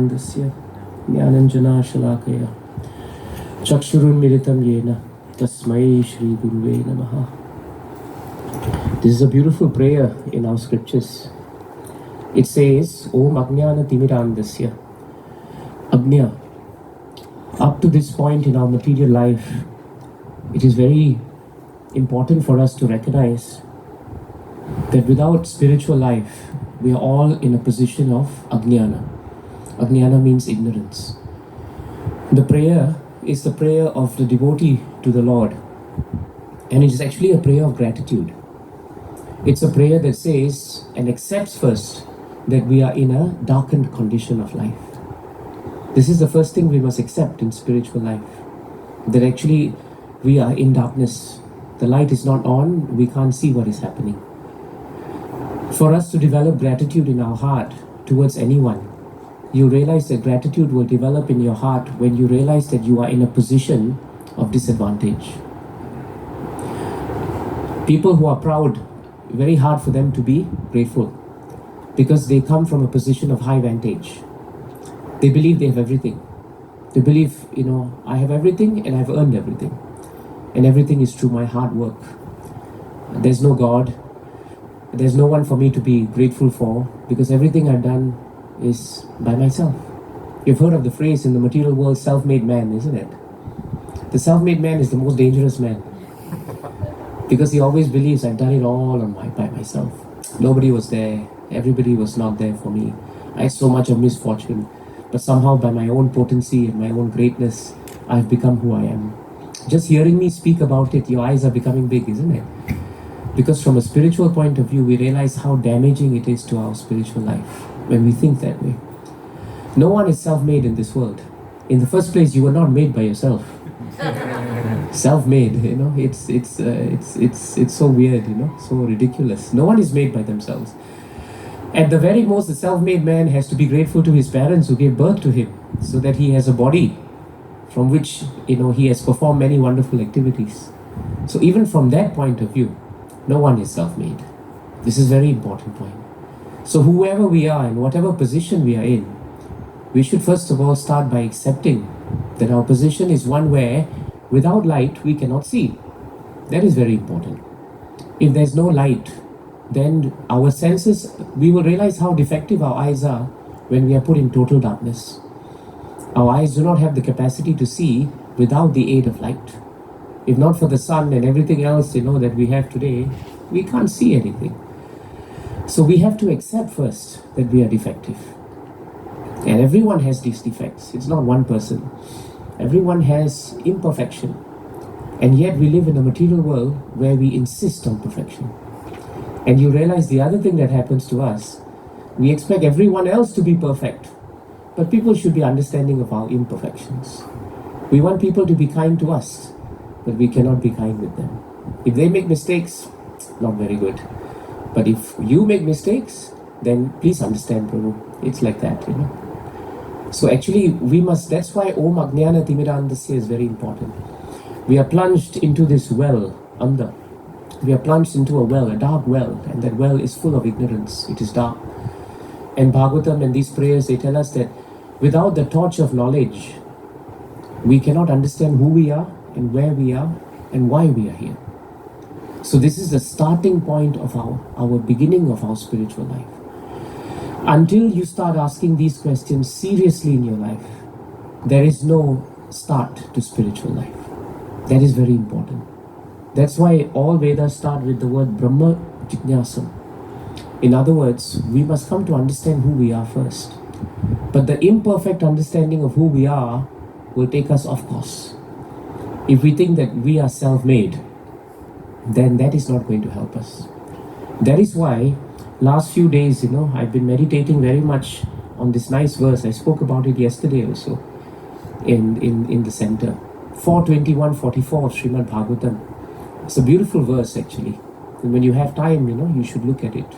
Devakinandan Jnananjana Shalakaya Chakshurunmilitam Yena Tasmai Shri Guruve Namaha. This is a beautiful prayer in our scriptures. It says, Om Ajnana Timirandasya. Ajna. Up to this point in our material life, it is very important for us to recognize that without spiritual life, we are all in a position of Ajnana. Ajnana means ignorance. The prayer is the prayer of the devotee to the Lord. And it is actually a prayer of gratitude. It's a prayer that says and accepts first that we are in a darkened condition of life. This is the first thing we must accept in spiritual life. That actually we are in darkness. The light is not on, we can't see what is happening. For us to develop gratitude in our heart towards anyone, you realize that gratitude will develop in your heart when you realize that you are in a position of disadvantage. People who are proud, very hard for them to be grateful because they come from a position of high vantage. They believe they have everything. They believe, I have everything and I've earned everything. And everything is through my hard work. There's no God. There's no one for me to be grateful for because everything I've done is by myself. You've heard of the phrase in the material world, self-made man, isn't it? The self-made man is the most dangerous man because he always believes I've done it all by myself. Nobody was there. Everybody was not there for me. I had so much of misfortune, but somehow by my own potency and my own greatness, I've become who I am. Just hearing me speak about it, your eyes are becoming big, isn't it? Because from a spiritual point of view, we realize how damaging it is to our spiritual life when we think that way. No one is self-made in this world. In the first place, you were not made by yourself. Self-made, it's so weird, so ridiculous. No one is made by themselves. At the very most, the self-made man has to be grateful to his parents who gave birth to him so that he has a body from which, he has performed many wonderful activities. So even from that point of view, no one is self-made. This is a very important point. So whoever we are and whatever position we are in, we should first of all start by accepting that our position is one where without light we cannot see. That is very important. If there's no light, then our senses, we will realize how defective our eyes are when we are put in total darkness. Our eyes do not have the capacity to see without the aid of light. If not for the sun and everything else, that we have today, we can't see anything. So we have to accept first that we are defective. And everyone has these defects. It's not one person. Everyone has imperfection. And yet we live in a material world where we insist on perfection. And you realize the other thing that happens to us, we expect everyone else to be perfect. But people should be understanding of our imperfections. We want people to be kind to us, but we cannot be kind with them. If they make mistakes, not very good. But if you make mistakes, then please understand, Prabhu. It's like that, So actually, that's why Om Ajnana Timirandasya is very important. We are plunged into this well, Anda. We are plunged into a well, a dark well, and that well is full of ignorance. It is dark. And Bhagavatam and these prayers, they tell us that without the torch of knowledge, we cannot understand who we are and where we are and why we are here. So this is the starting point of our beginning of our spiritual life. Until you start asking these questions seriously in your life, there is no start to spiritual life. That is very important. That's why all Vedas start with the word Brahma Jijnasa. In other words, we must come to understand who we are first. But the imperfect understanding of who we are will take us off course. If we think that we are self-made, then that is not going to help us. That is why last few days, I've been meditating very much on this nice verse. I spoke about it yesterday also in the center. 4:21-44 of Srimad Bhagavatam. It's a beautiful verse actually. And when you have time, you should look at it.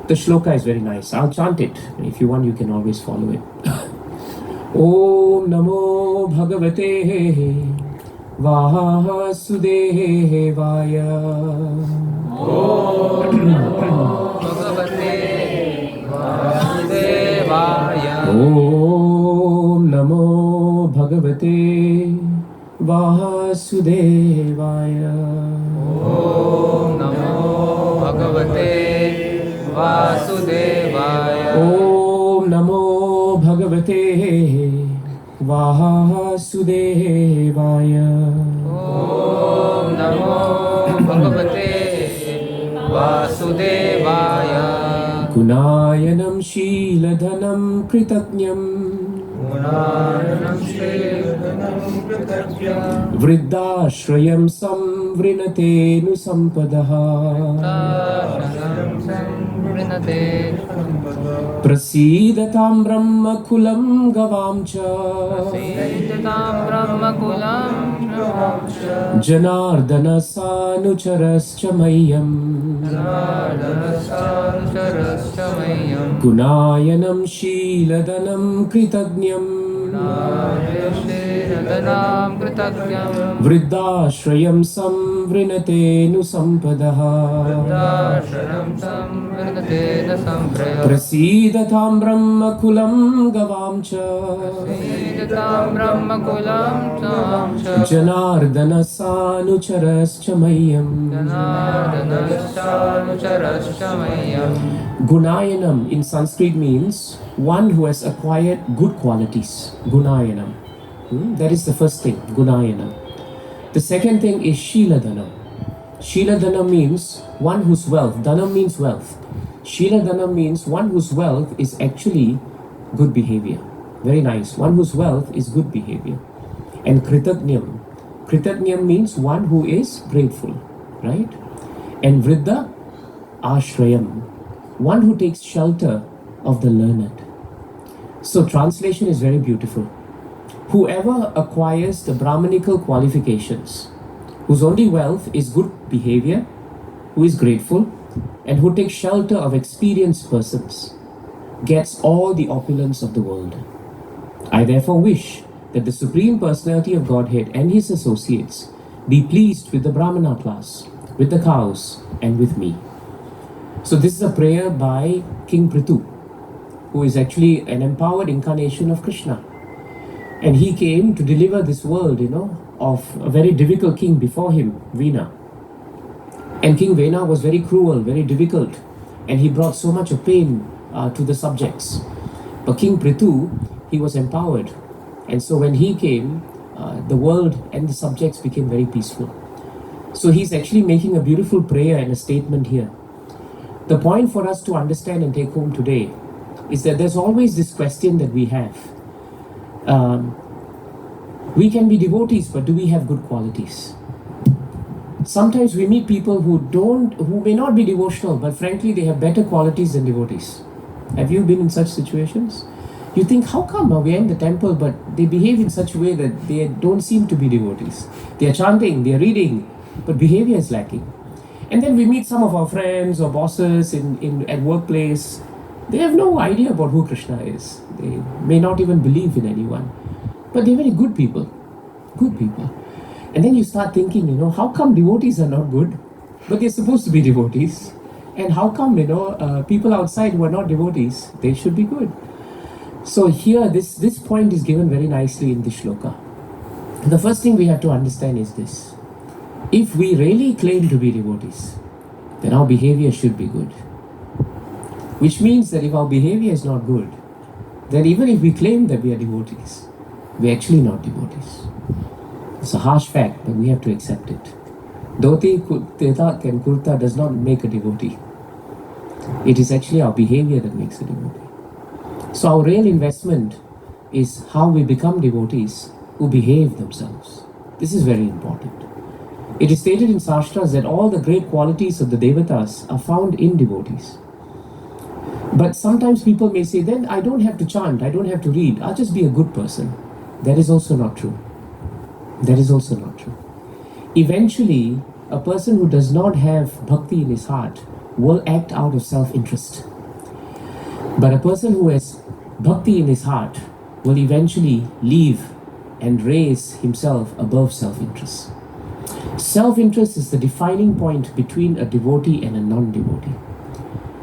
The shloka is very nice. I'll chant it. If you want, you can always follow it. Om Namo Bhagavate Vasudevaya. Om Namo Bhagavate Vasudevaya. Om Bhagavate Vasudevaya. Om Namo Bhagavate Vasudevaya. Om Namo Bhagavate Vasudevaya. Om Namo Bhagavate Vasudevaya. Gunayanam Shiladhanam Kritatnyam Gunayanam Shridanam Kritatnyam Vriddashrayam Samvrinate Nusampadaha. Tashanam Samvrinate Prasidatam Brahmakulam Gavamcha Siddhatam Brahmakulam Brahmamcha Janardana Sanucharascha Mayam Saraschamayam Gunayanam Shiladanam Kritagnyam Shridanam Kritakyam Vriddashrayam Samvrinate Nusampadaha Dashanam Samvrinatena Sampraya Prasidatam Brahmakulam Gavamcha Siddhatam Brahmakulam Samcha Janardana Sanucharascha Mayam. Janardhanaschanucharaschamayam. Gunayanam in Sanskrit means one who has acquired good qualities. Gunayanam. That is the first thing, Gunayanam. The second thing is Shiladhanam. Shiladhanam means one whose wealth, Dhanam means wealth. Shiladhanam means one whose wealth is actually good behavior. Very nice. One whose wealth is good behavior. And Kritagnyam. Kritagnyam means one who is grateful, right? And Vriddha Ashrayam, one who takes shelter of the learned. So translation is very beautiful. Whoever acquires the Brahmanical qualifications, whose only wealth is good behavior, who is grateful, and who takes shelter of experienced persons, gets all the opulence of the world. I therefore wish that the Supreme Personality of Godhead and His associates be pleased with the Brahmana class, with the cows, and with me. So this is a prayer by King Prithu, who is actually an empowered incarnation of Krishna. And he came to deliver this world, of a very difficult king before him, Vena. And King Vena was very cruel, very difficult, and he brought so much of pain to the subjects. But King Prithu, he was empowered. And so when he came, the world and the subjects became very peaceful. So he's actually making a beautiful prayer and a statement here. The point for us to understand and take home today is that there's always this question that we have. We can be devotees, but do we have good qualities? Sometimes we meet people who may not be devotional, but frankly they have better qualities than devotees. Have you been in such situations? You think, how come we're in the temple, but they behave in such a way that they don't seem to be devotees? They are chanting, they are reading, but behavior is lacking. And then we meet some of our friends or bosses at workplace. They have no idea about who Krishna is. They may not even believe in anyone. But they're very good people. Good people. And then you start thinking, how come devotees are not good, but they're supposed to be devotees? And how come, people outside who are not devotees, they should be good? So here, this point is given very nicely in this shloka. The first thing we have to understand is this. If we really claim to be devotees, then our behavior should be good. Which means that if our behavior is not good, then even if we claim that we are devotees, we're actually not devotees. It's a harsh fact, but we have to accept it. Dhoti, Tetak and Kurta does not make a devotee. It is actually our behavior that makes a devotee. So our real investment is how we become devotees who behave themselves. This is very important. It is stated in Shastras that all the great qualities of the Devatas are found in devotees. But sometimes people may say, then I don't have to chant, I don't have to read, I'll just be a good person. That is also not true. That is also not true. Eventually, a person who does not have bhakti in his heart will act out of self-interest. But a person who has bhakti in his heart will eventually leave and raise himself above self-interest. Self-interest is the defining point between a devotee and a non-devotee.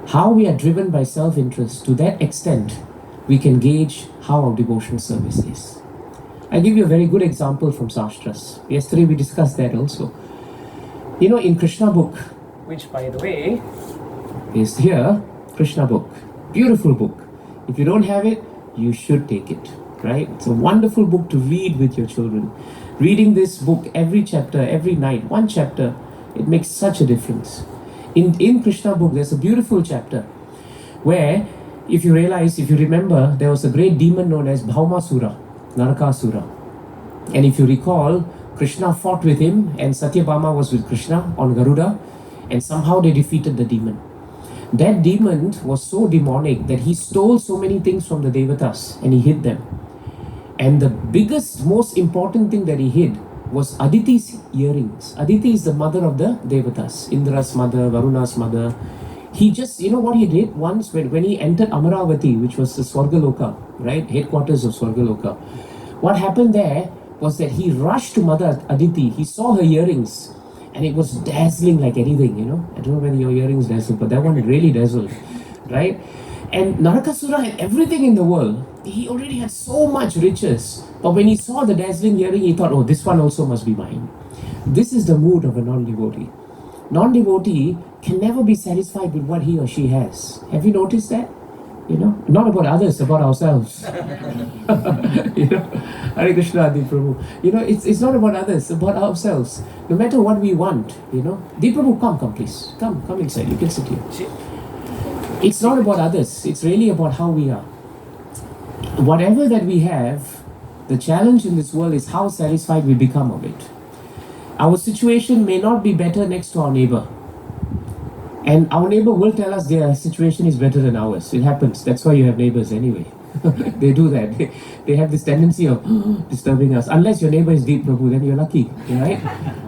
How we are driven by self-interest, to that extent, we can gauge how our devotional service is. I give you a very good example from Shastras. Yesterday we discussed that also. You know, in Krishna book, which by the way is here, Krishna book, beautiful book. If you don't have it, you should take it, right? It's a wonderful book to read with your children. Reading this book every chapter, every night, one chapter, it makes such a difference. In Krishna book, there's a beautiful chapter where, if you remember, there was a great demon known as Bhaumasura, Narakasura. And if you recall, Krishna fought with him and Satyabhama was with Krishna on Garuda, and somehow they defeated the demon. That demon was so demonic that he stole so many things from the Devatas and he hid them. And the biggest, most important thing that he hid was Aditi's earrings. Aditi is the mother of the Devatas, Indra's mother, Varuna's mother. He just, you know what he did once when he entered Amaravati, which was the Swargaloka, right? Headquarters of Swargaloka. What happened there was that he rushed to Mother Aditi. He saw her earrings and it was dazzling like anything, you know. I don't know whether your earrings dazzle, but that one really dazzled, right? And Narakasura had everything in the world. He already had so much riches. But when he saw the dazzling earring, he thought, oh, this one also must be mine. This is the mood of a non-devotee. Non-devotee can never be satisfied with what he or she has. Have you noticed that? You know, not about others, about ourselves. You know, Harekrishna, Prabhu. You know, it's not about others, it's about ourselves. No matter what we want, you know. Prabhu, come please. Come inside. You can sit here. It's not about others. It's really about how we are. Whatever that we have, the challenge in this world is how satisfied we become of it. Our situation may not be better next to our neighbor. And our neighbor will tell us their situation is better than ours. It happens. That's why you have neighbors anyway. They do that. They have this tendency of disturbing us. Unless your neighbor is deep, Prabhu, then you're lucky, right?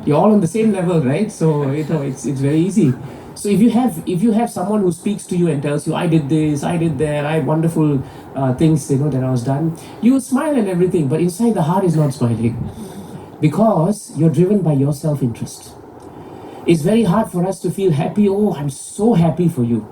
You're all on the same level, right? So you know, it's very easy. So if you have someone who speaks to you and tells you, I did this, I did that, I had wonderful things, you know, that I was done, you smile and everything, but inside the heart is not smiling because you're driven by your self-interest. It's very hard for us to feel happy. Oh, I'm so happy for you,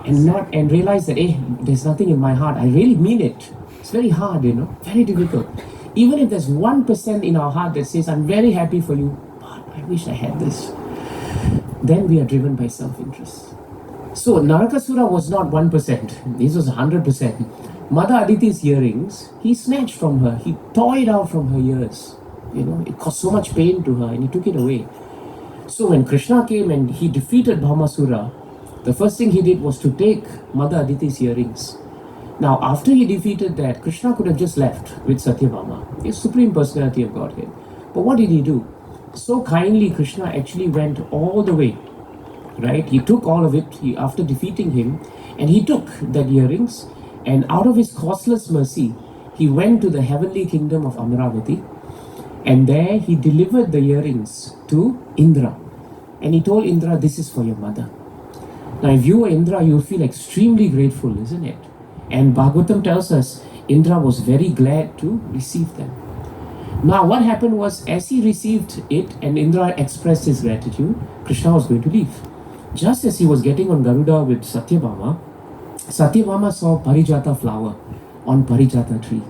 and realize that there's nothing in my heart. I really mean it. It's very hard, you know, very difficult. Even if there's 1% in our heart that says, I'm very happy for you, but I wish I had this. Then we are driven by self-interest. So Narakasura was not 1%. This was 100%. Mother Aditi's earrings, he snatched from her. He tore it out from her ears. You know, it caused so much pain to her and he took it away. So when Krishna came and he defeated Bhaumasura, the first thing he did was to take Mother Aditi's earrings. Now after he defeated that, Krishna could have just left with Satyabhama, the Supreme Personality of Godhead. But what did he do? So kindly Krishna actually went all the way, right? He took all of it after defeating him, and he took that earrings, and out of his causeless mercy, he went to the heavenly kingdom of Amaravati, and there he delivered the earrings to Indra. And he told Indra, this is for your mother. Now if you were Indra, you'll feel extremely grateful, isn't it? And Bhagavatam tells us, Indra was very glad to receive them. Now what happened was, as he received it and Indra expressed his gratitude, Krishna was going to leave. Just as he was getting on Garuda with Satyabhama, Satyabhama saw Parijata flower on Parijata tree.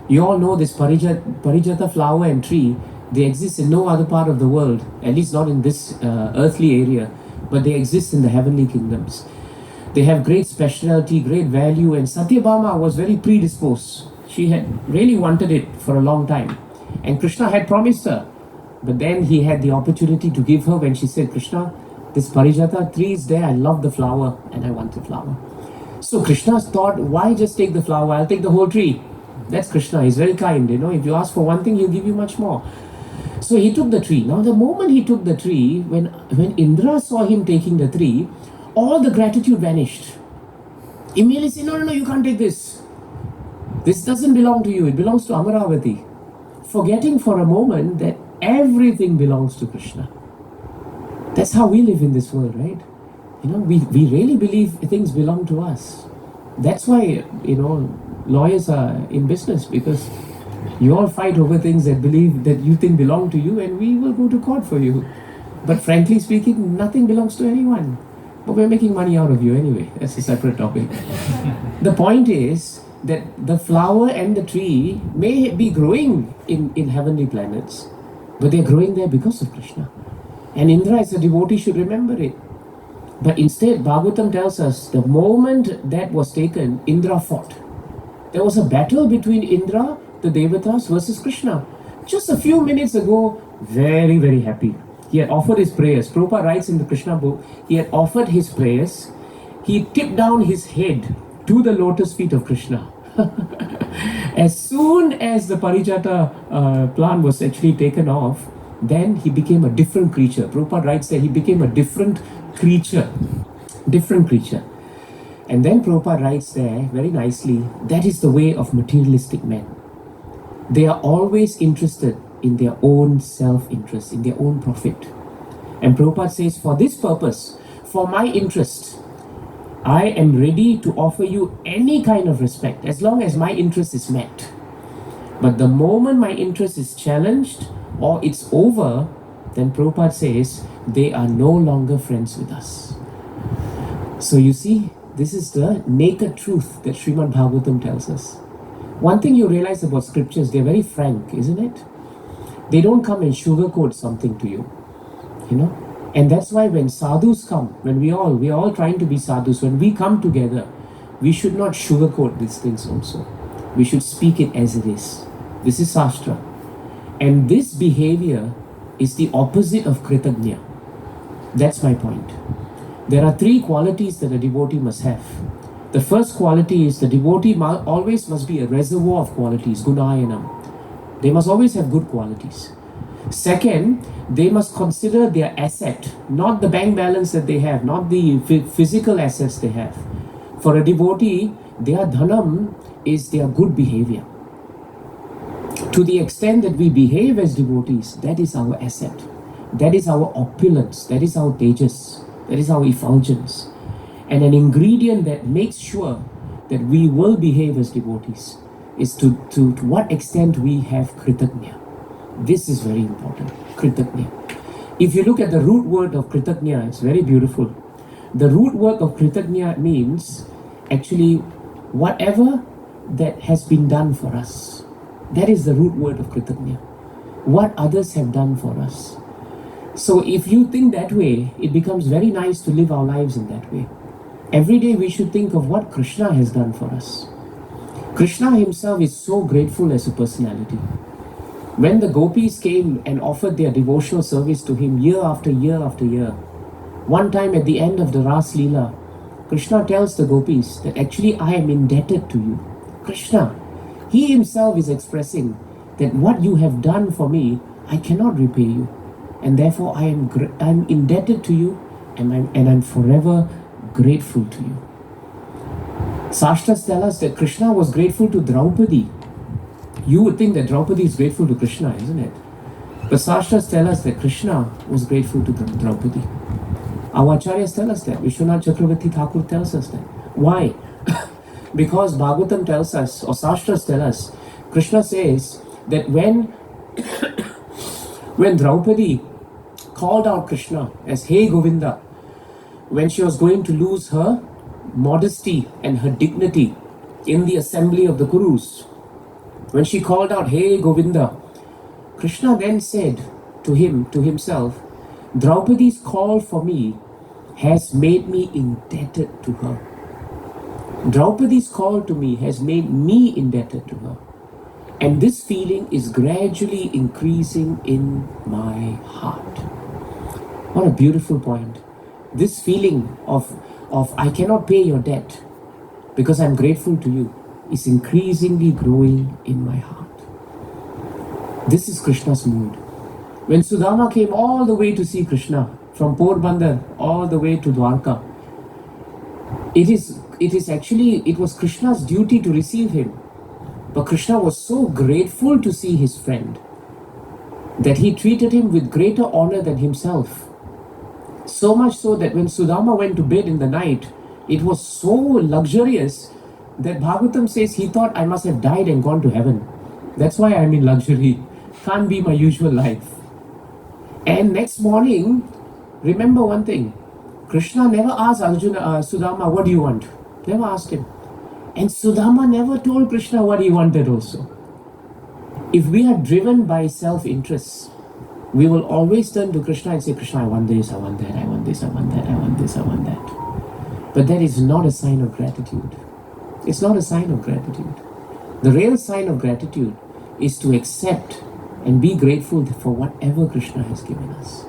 You all know this Parijata flower and tree, they exist in no other part of the world, at least not in this earthly area, but they exist in the heavenly kingdoms. They have great speciality, great value, and Satyabhama was very predisposed. She had really wanted it for a long time. And Krishna had promised her. But then he had the opportunity to give her when she said, Krishna, this Parijata tree is there, I love the flower and I want the flower. So Krishna thought, why just take the flower? I'll take the whole tree. That's Krishna, he's very kind, you know. If you ask for one thing, he'll give you much more. So he took the tree. Now the moment he took the tree, when Indra saw him taking the tree, all the gratitude vanished. Immediately said, no, you can't take this. This doesn't belong to you, it belongs to Amaravati. Forgetting for a moment that everything belongs to Krishna. That's how we live in this world, right? You know, we really believe things belong to us. That's why, you know, lawyers are in business, because you all fight over things that you think belong to you, and we will go to court for you. But frankly speaking, nothing belongs to anyone. But we're making money out of you anyway. That's a separate topic. The point is, that the flower and the tree may be growing in heavenly planets, but they're growing there because of Krishna. And Indra, as a devotee, should remember it. But instead, Bhagavatam tells us the moment that was taken, Indra fought. There was a battle between Indra, the Devatas, versus Krishna. Just a few minutes ago, very, very happy. He had offered his prayers. Prabhupada writes in the Krishna book, he had offered his prayers. He tipped down his head to the lotus feet of Krishna. As soon as the Parijata plant was actually taken off, then he became a different creature. Prabhupada writes that he became a different creature. Different creature. And then Prabhupada writes there very nicely, that is the way of materialistic men. They are always interested in their own self-interest, in their own profit. And Prabhupada says, for this purpose, for my interest, I am ready to offer you any kind of respect as long as my interest is met. But the moment my interest is challenged or it's over, then Prabhupada says they are no longer friends with us. So you see, this is the naked truth that Srimad Bhagavatam tells us. One thing you realize about scriptures, they're very frank, isn't it? They don't come and sugarcoat something to you, you know. And that's why when sadhus come, when we are all trying to be sadhus, when we come together, we should not sugarcoat these things also. We should speak it as it is. This is Shastra. And this behavior is the opposite of Kritagnya. That's my point. There are three qualities that a devotee must have. The first quality is the devotee always must be a reservoir of qualities, gunayanam. They must always have good qualities. Second, they must consider their asset, not the bank balance that they have, not the physical assets they have. For a devotee, their dhanam is their good behavior. To the extent that we behave as devotees, that is our asset. That is our opulence. That is our tejas. That is our effulgence. And an ingredient that makes sure that we will behave as devotees is to what extent we have kritagnya. This is very important, kritagnya. If you look at the root word of kritagnya, it's very beautiful. The root word of kritagnya means actually whatever that has been done for us. That is the root word of kritagnya. What others have done for us. So if you think that way, it becomes very nice to live our lives in that way. Every day we should think of what Krishna has done for us. Krishna himself is so grateful as a personality. When the gopis came and offered their devotional service to him year after year after year, one time at the end of the Ras Leela, Krishna tells the gopis that actually I am indebted to you. Krishna, he himself is expressing that what you have done for me, I cannot repay you. And therefore I am indebted to you and I'm forever grateful to you. Shastras tell us that Krishna was grateful to Draupadi. You would think that Draupadi is grateful to Krishna, isn't it? But Shastras tell us that Krishna was grateful to Draupadi. Our acharyas tell us that. Vishwanath Chakravarti Thakur tells us that. Why? Because Bhagavatam tells us, or Shastras tell us, Krishna says that when Draupadi called out Krishna as Hey Govinda, when she was going to lose her modesty and her dignity in the assembly of the Kurus, when she called out, Hey Govinda, Krishna then said to himself, Draupadi's call for me has made me indebted to her. Draupadi's call to me has made me indebted to her. And this feeling is gradually increasing in my heart. What a beautiful point. This feeling of I cannot pay your debt because I'm grateful to you is increasingly growing in my heart. This is Krishna's mood. When Sudama came all the way to see Krishna, from Porbandar all the way to Dwarka, it was Krishna's duty to receive him. But Krishna was so grateful to see his friend that he treated him with greater honor than himself. So much so that when Sudama went to bed in the night, it was so luxurious that Bhagavatam says he thought I must have died and gone to heaven. That's why I'm in luxury. Can't be my usual life. And next morning, remember one thing, Krishna never asked Sudama, what do you want? Never asked him. And Sudama never told Krishna what he wanted also. If we are driven by self-interest, we will always turn to Krishna and say, Krishna, I want this, I want that, I want this, I want that, I want this, I want that. But that is not a sign of gratitude. It's not a sign of gratitude. The real sign of gratitude is to accept and be grateful for whatever Krishna has given us.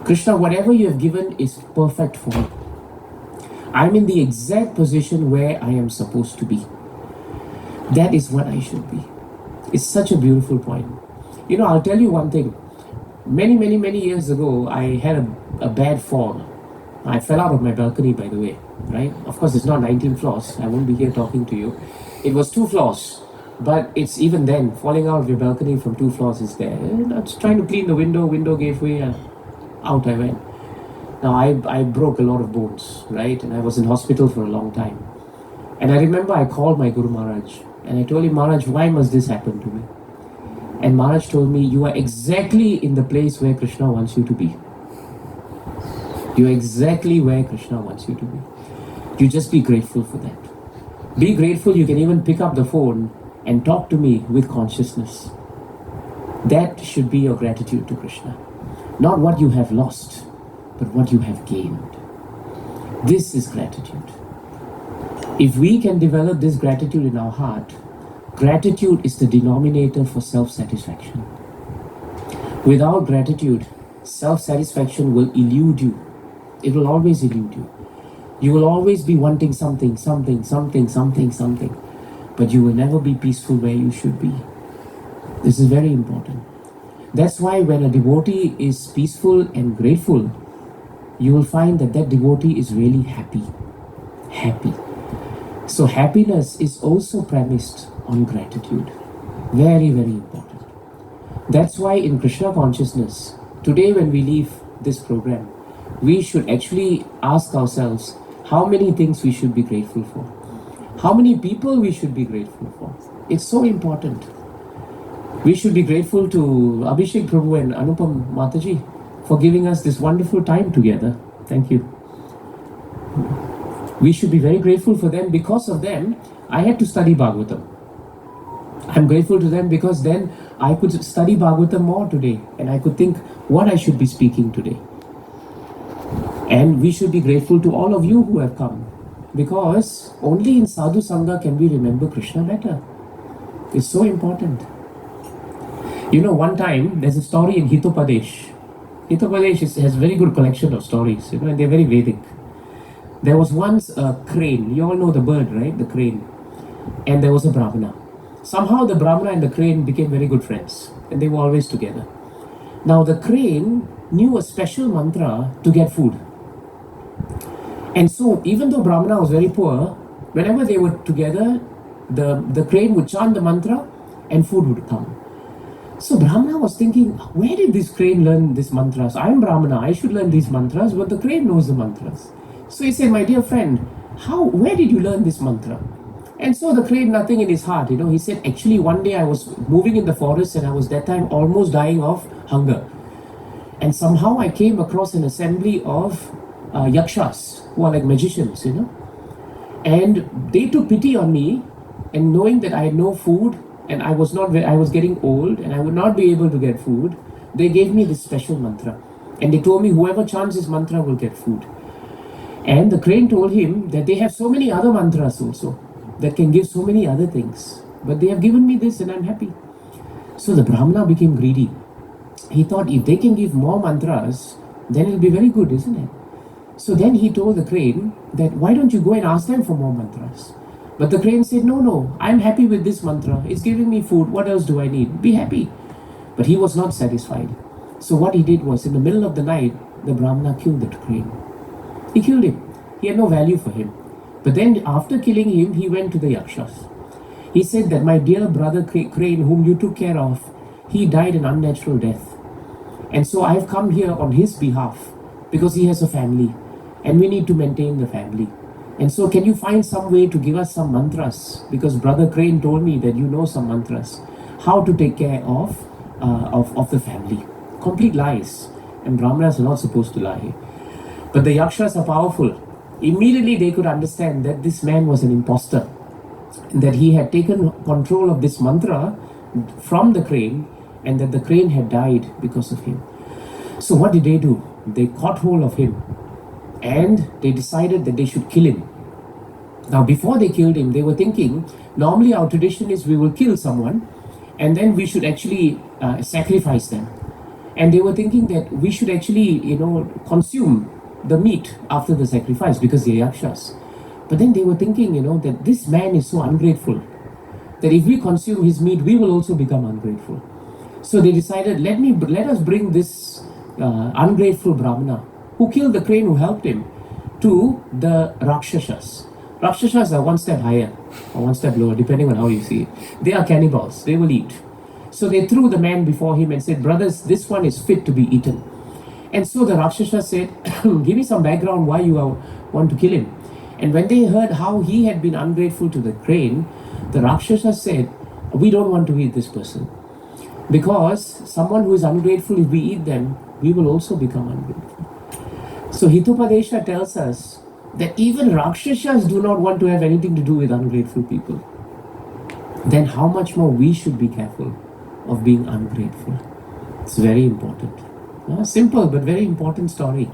Krishna, whatever you have given is perfect for me. I'm in the exact position where I am supposed to be. That is what I should be. It's such a beautiful point. You know, I'll tell you one thing. Many years ago, I had a bad fall. I fell out of my balcony, by the way, right? Of course, it's not 19 floors. I won't be here talking to you. It was 2 floors. But it's even then, falling out of your balcony from 2 floors is there. And I was trying to clean the window gave way, and out I went. Now, I broke a lot of bones, right? And I was in hospital for a long time. And I remember I called my Guru Maharaj. And I told him, Maharaj, why must this happen to me? And Maharaj told me, you are exactly in the place where Krishna wants you to be. You are exactly where Krishna wants you to be. You just be grateful for that. Be grateful you can even pick up the phone and talk to me with consciousness. That should be your gratitude to Krishna. Not what you have lost, but what you have gained. This is gratitude. If we can develop this gratitude in our heart, gratitude is the denominator for self-satisfaction. Without gratitude, self-satisfaction will elude you. It will always elude you. You will always be wanting something, but you will never be peaceful where you should be. This is very important. That's why when a devotee is peaceful and grateful, you will find that that devotee is really happy. Happy. So happiness is also premised on gratitude. Very important. That's why in Krishna consciousness, today when we leave this program, we should actually ask ourselves how many things we should be grateful for. How many people we should be grateful for. It's so important. We should be grateful to Abhishek Prabhu and Anupam Mataji for giving us this wonderful time together. Thank you. We should be very grateful for them. Because of them, I had to study Bhagavatam. I'm grateful to them because then I could study Bhagavatam more today and I could think what I should be speaking today. And we should be grateful to all of you who have come, because only in Sadhu Sangha can we remember Krishna better. It's so important. You know, one time there's a story in Hitopadesh. Hitopadesh has a very good collection of stories, and they're very Vedic. There was once a crane. You all know the bird, right? The crane. And there was a Brahmana. Somehow the Brahmana and the crane became very good friends, and they were always together. Now the crane knew a special mantra to get food. And so even though Brahmana was very poor, whenever they were together, the crane would chant the mantra and food would come. So Brahmana was thinking, where did this crane learn these mantras? I'm Brahmana, I should learn these mantras, but the crane knows the mantras. So he said, my dear friend, where did you learn this mantra? And so the crane, nothing in his heart, he said, actually one day I was moving in the forest and I was that time almost dying of hunger. And somehow I came across an assembly of yakshas, who are like magicians, and they took pity on me, and knowing that I had no food and I was getting old and I would not be able to get food, they gave me this special mantra. And they told me whoever chants this mantra will get food. And the crane told him that they have so many other mantras also that can give so many other things. But they have given me this and I'm happy. So the Brahmana became greedy. He thought if they can give more mantras, then it'll be very good, isn't it? So then he told the crane that why don't you go and ask them for more mantras? But the crane said, no, I'm happy with this mantra. It's giving me food. What else do I need? Be happy. But he was not satisfied. So what he did was, in the middle of the night, the Brahmana killed that crane. He killed him. He had no value for him. But then after killing him, he went to the yakshas. He said that my dear brother crane, whom you took care of, he died an unnatural death. And so I've come here on his behalf because he has a family and we need to maintain the family. And so can you find some way to give us some mantras? Because Brother Crane told me that you know some mantras. How to take care of the family. Complete lies. And Brahmanas are not supposed to lie. But the yakshas are powerful. Immediately they could understand that this man was an imposter. that he had taken control of this mantra from the crane, and that the crane had died because of him. So what did they do? They caught hold of him and they decided that they should kill him. Now before they killed him, they were thinking, normally our tradition is we will kill someone and then we should actually sacrifice them. And they were thinking that we should actually, consume the meat after the sacrifice because they are yakshas. But then they were thinking, that this man is so ungrateful that if we consume his meat, we will also become ungrateful. So they decided, let us bring this ungrateful Brahmana who killed the crane who helped him to the Rakshasas. Rakshasas are one step higher or one step lower, depending on how you see it. They are cannibals, they will eat. So they threw the man before him and said, brothers, this one is fit to be eaten. And so the Rakshasas said, give me some background why you want to kill him. And when they heard how he had been ungrateful to the crane, the Rakshasas said, we don't want to eat this person. Because someone who is ungrateful, if we eat them, we will also become ungrateful. So Hitopadesha tells us that even Rakshasas do not want to have anything to do with ungrateful people. Then how much more we should be careful of being ungrateful. It's very important. Simple but very important story.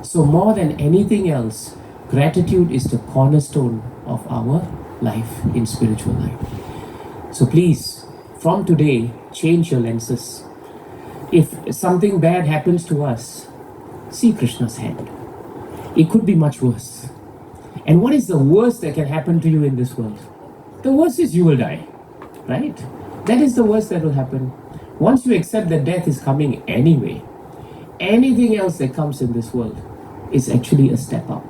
So more than anything else, gratitude is the cornerstone of our life in spiritual life. So please, from today, change your lenses. If something bad happens to us, see Krishna's hand. It could be much worse. And what is the worst that can happen to you in this world? The worst is you will die, right? That is the worst that will happen. Once you accept that death is coming anyway, anything else that comes in this world is actually a step up.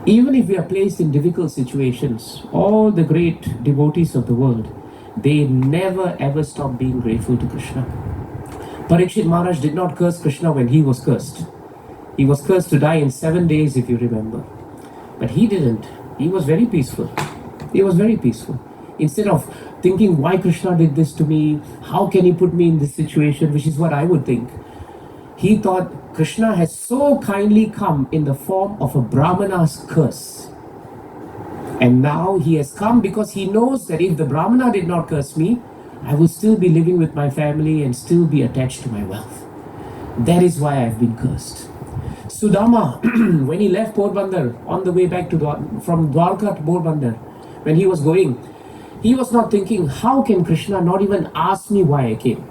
Even if we are placed in difficult situations, all the great devotees of the world, they never ever stop being grateful to Krishna. Parikshit Maharaj did not curse Krishna when he was cursed. He was cursed to die in 7 days, if you remember. But he didn't. He was very peaceful. He was very peaceful. Instead of thinking, why Krishna did this to me? How can he put me in this situation? Which is what I would think. He thought Krishna has so kindly come in the form of a Brahmana's curse. And now he has come because he knows that if the Brahmana did not curse me, I will still be living with my family and still be attached to my wealth. That is why I've been cursed. Sudama, when he left Porbandar on the way back from Dwarka to Porbandar, when he was going, he was not thinking, how can Krishna not even ask me why I came?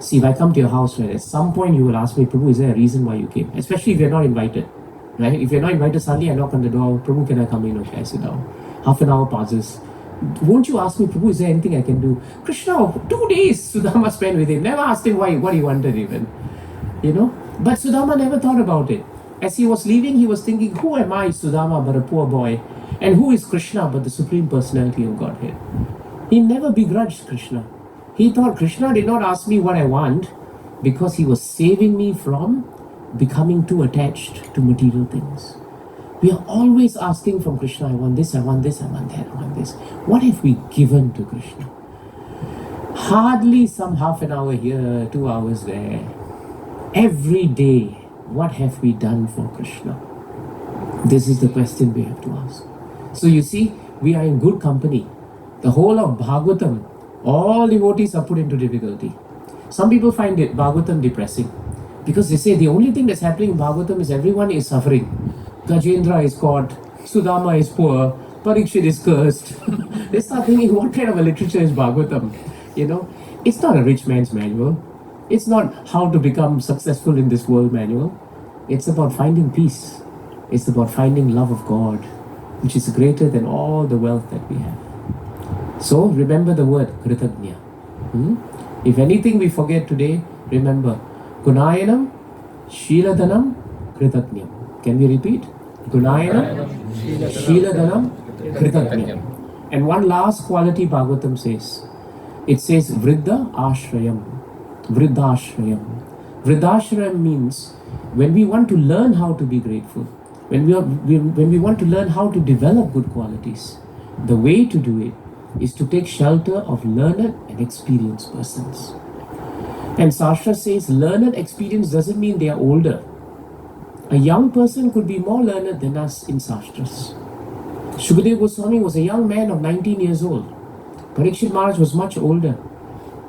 See, if I come to your house, right, at some point you will ask me, Prabhu, is there a reason why you came? Especially if you're not invited. Right? If you're not invited, suddenly I knock on the door, Prabhu, can I come in? Okay, I sit down. Half an hour passes. Won't you ask me, Prabhu, is there anything I can do? Krishna, 2 days Sudama spent with him. Never asked him what he wanted even. But Sudama never thought about it. As he was leaving, he was thinking, who am I, Sudama, but a poor boy? And who is Krishna, but the Supreme Personality of Godhead? He never begrudged Krishna. He thought Krishna did not ask me what I want because he was saving me from becoming too attached to material things. We are always asking from Krishna, I want this, I want this, I want that, I want this. What have we given to Krishna? Hardly some half an hour here, 2 hours there. Every day, what have we done for Krishna? This is the question we have to ask. So you see, we are in good company. The whole of Bhagavatam, all devotees are put into difficulty. Some people find it, Bhagavatam, depressing. Because they say the only thing that's happening in Bhagavatam is everyone is suffering. Gajendra is caught, Sudama is poor, Parikshit is cursed. They start thinking, what kind of a literature is Bhagavatam? It's not a rich man's manual. It's not how to become successful in this world manual. It's about finding peace. It's about finding love of God, which is greater than all the wealth that we have. So remember the word Kritagnya. If anything we forget today, remember Gunayanam, Shiladanam, Kritagnyam. Can we repeat? Gunayanam, Shiladanam, Kritagnyam. And one last quality Bhagavatam says. It says Vriddha Ashrayam. Vriddhashrayam. Vriddhashrayam means when we want to learn how to be grateful, when we want to learn how to develop good qualities, the way to do it is to take shelter of learned and experienced persons. And Shastra says learned experience doesn't mean they are older. A young person could be more learned than us in Shastras. Shukadeva Goswami was a young man of 19 years old. Parikshit Maharaj was much older.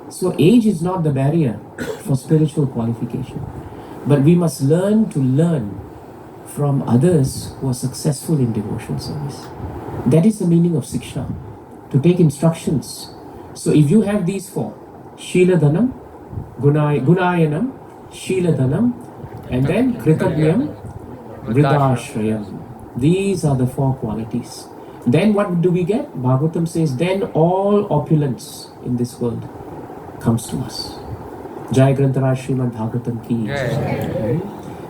So age is not the barrier for spiritual qualification. But we must learn from others who are successful in devotional service. That is the meaning of Siksha, to take instructions. So if you have these four, Shila Dhanam, Gunayanam, Shila Dhanam, and then Kritagnyam, Vridashrayam. These are the four qualities. Then what do we get? Bhagavatam says, then all opulence in this world comes to us. Jai Grantaraj Srimad Bhagavatam ki. Jai.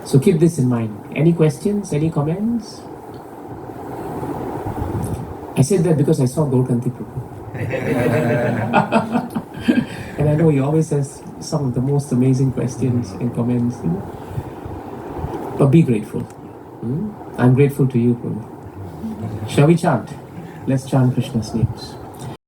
So keep this in mind. Any questions? Any comments? I said that because I saw Gaurakanti Prabhu. And I know he always has some of the most amazing questions and comments. But be grateful. I'm grateful to you, Prabhu. Shall we chant? Let's chant Krishna's names.